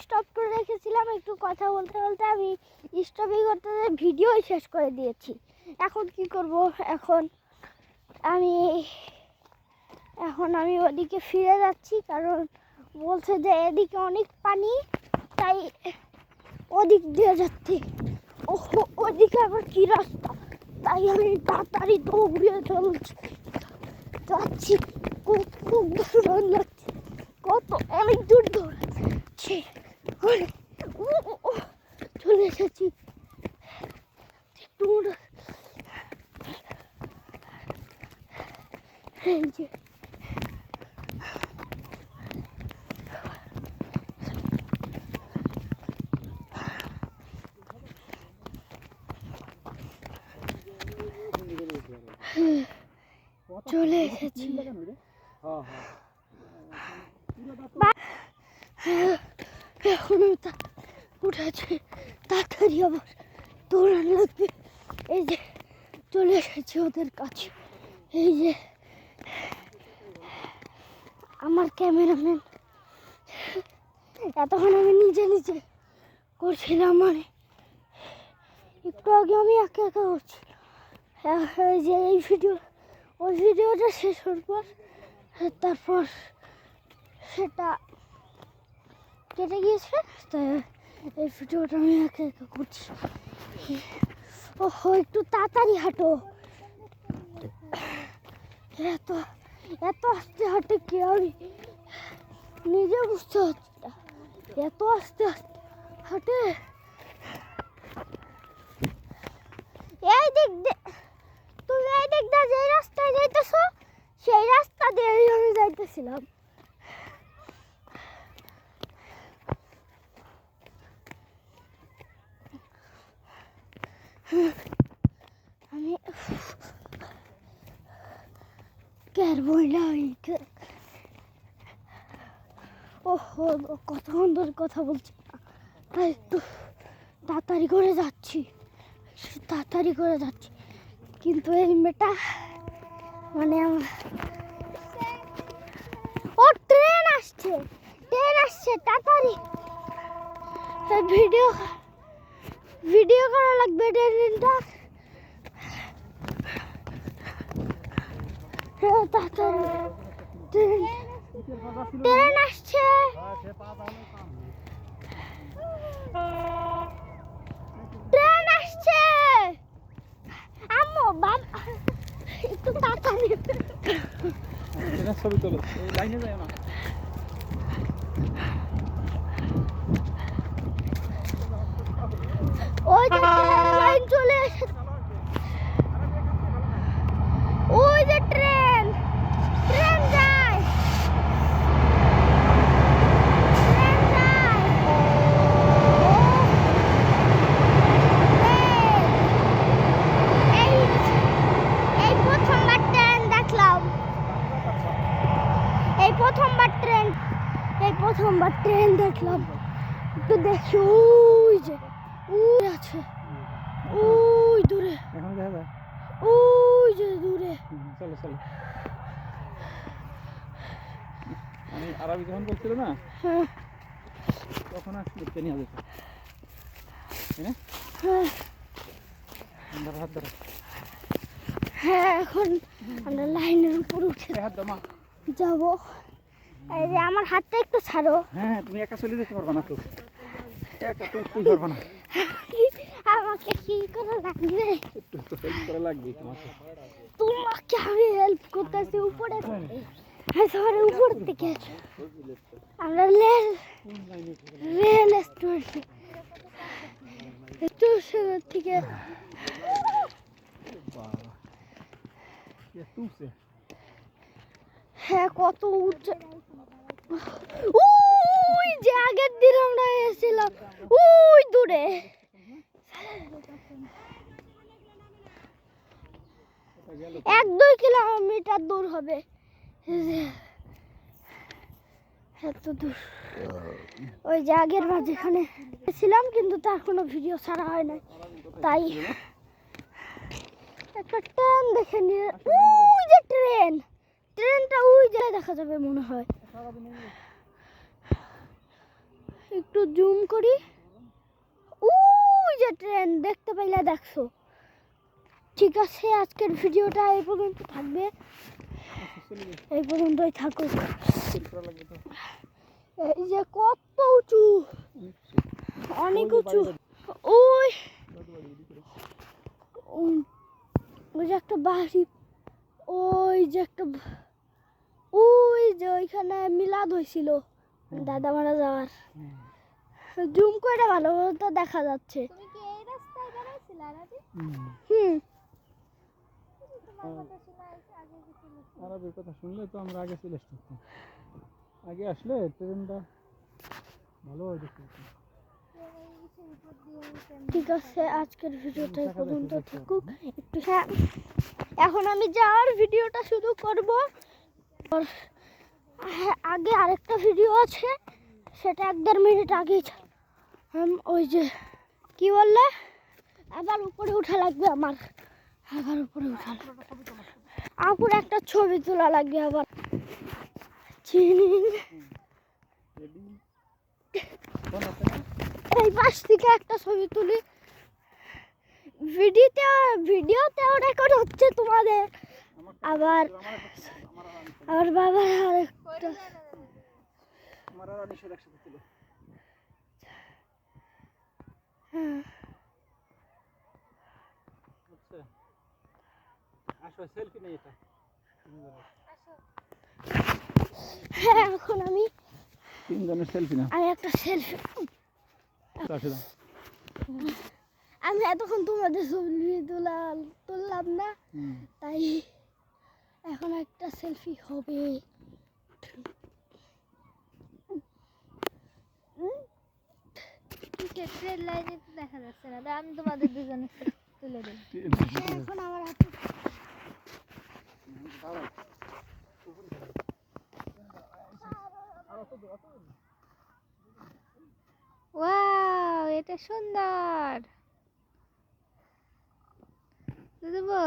Stop করে রেখেছিলাম, একটু কথা বলতে বলতে আমি স্টপিং করতে ভিডিও শেষ করে দিয়েছি। এখন কি করব? এখন আমি ওদিকে ফিরে যাচ্ছি, কারণ বলছে যে এদিকে অনেক পানি, তাই ওদিক দিয়ে যাচ্ছি। ওহো, ওদিকে আবার কি রাস্তা, তাই আমি তাড়াতাড়ি দৌড়িয়ে যাচ্ছি। খুব দারুণ লাগছে, অনেক দূর দৌড়াচ্ছি, চলে এসেছি। এই যে চলে এসেছি। এখন উঠেছে, তাড়াতাড়ি আবার দৌড়ানো লাগবে। এই যে চলে এসেছি ওদের কাছে। এই যে আমার ক্যামেরাম্যান, এতক্ষণ আমি নিজে করছিলাম, মানে একটু আগে আমি একা করছি। এই যে ওই ভিডিওটা শেষ হওয়ার পর তারপর সেটা কেটে গিয়েছে, তাই এই ভিডিওটা আমি একা করছি। ওহো, একটু তাড়াতাড়ি হাঁটো। এত আস্তে হাঁটে কি আমি নিজে বুঝতে পারছি না, এত আস্তে হাঁটে। এই দিক তুমি এই দিক দিয়ে যে রাস্তায় যাইতেছো, সেই রাস্তা দিয়ে আমি যাইতেছিলাম। আমি কতক্ষণ ধরে কথা বলছি, তাই একটু তাড়াতাড়ি করে যাচ্ছি, কিন্তু এই মেয়েটা মানে ও ট্রেন আসছে তাড়াতাড়ি ভিডিও করা লাগবে। ট্রেনটা ট্রেন আসছে। আম্মু বাবা একটু তাড়াতাড়ি ছবি তোলো, লাইনে যায় না। ওই যে লাইন চলে এসেছে, ওই যে ট্রেন যায়। এই প্রথমবার ট্রেন দেখলাম, একটু দেখি। ওই যে আছে, ওই দূরে, এখন দেখা যায়, ওই যে দূরে। চলো আমি আরবি যখন বলছিল না, তখন আসলে নিয়ে যেত, তাই না? হাত ধরো। হ্যাঁ, এখন আমরা লাইনের উপর উঠে যাবো। এই যে আমার হাতটা একটু ছাড়ো। হ্যাঁ, তুমি একা চলে যেতে পারবা না, তো একা তো তুই পারবা না। আমাকে কি করা লাগবে? একটু তো হেল্প করা লাগবে তোমাকে আমি হেল্প করতেছি উপরে থেকে। হ্যাঁ, সবাই উপর থেকে আমরা রেল স্টেশন থেকে। হ্যাঁ, কত উঁচু। ওই যে আগের দিন আমরা এসেছিলাম, ওই দূরে। 1-2 কিলোমিটার দূর হবে, এত দূর। ওই যে আগের বার যেখানে ছিলাম, কিন্তু তার কোনো ভিডিও ছাড়া হয় না, তাই একটা ট্রেন দেখে নিয়ে। ওই যে ট্রেনটা ওই জায়গায় দেখা যাবে মনে হয়। একটু জুম করি। ওই যে ট্রেন দেখতে পাইলে দেখছো। ঠিক আছে, আজকের ভিডিওটা এই পর্যন্ত থাকবে, এই পর্যন্তই থাকুক। এই যে কত উঁচু, অনেক উঁচু। ওই ওই যে একটা বাড়ি, ওই যে একটা, ওই যে ওইখানে মিলাদ হয়েছিল দাদা মারা যাওয়ার। জুম করে ভালো তো দেখা যাচ্ছে। তুমি কি এই রাস্তায় দাঁড়াইছিলে আরাবি? হুম, তোমার কথা শোনা হয়েছে আগে কিছু লোক। আরবের কথা শুনলে তো আমরা আগে চলে আসতাম। আগে আসলে ট্রেনটা ভালো হয় দেখতে পেতাম। ঠিক আছে, আজকের ভিডিওটা এই পর্যন্ত থাকুক। একটু এখন আমি যাওয়ার ভিডিওটা শুরু করব। আর আগে আরেকটা ভিডিও আছে, সেটা 1-1.5 মিনিট আগে। ওই যে কি বললে, আবার উপরে উঠা লাগবে আমার, আবার উপরে উঠা লাগবে, আপুর একটা ছবি তোলা লাগবে আবার। চিনি এই পাশ থেকে একটা ছবি তুলি। ভিডিওতেও রেকর্ড হচ্ছে তোমাদের, আবার আমার বাবার আরেকটা। আমার আর আনিসের একসাথে ছিল। হ্যাঁ, আচ্ছা আসো সেলফি নেই এটা। হ্যাঁ, এখন আমি তিনজনের সেলফি না। একটা সেলফি। আসো না। আমি এতক্ষণ তোমাদের ছবি তুললাম না, তাই এখন একটা সেলফি হবে। ট্রেন লাইনে তো দেখা যাচ্ছে না, আমি তোমাদের দুজনে তুলে দিই। এখন আমার হাতে ওয়াও, এটা সুন্দর। দেবো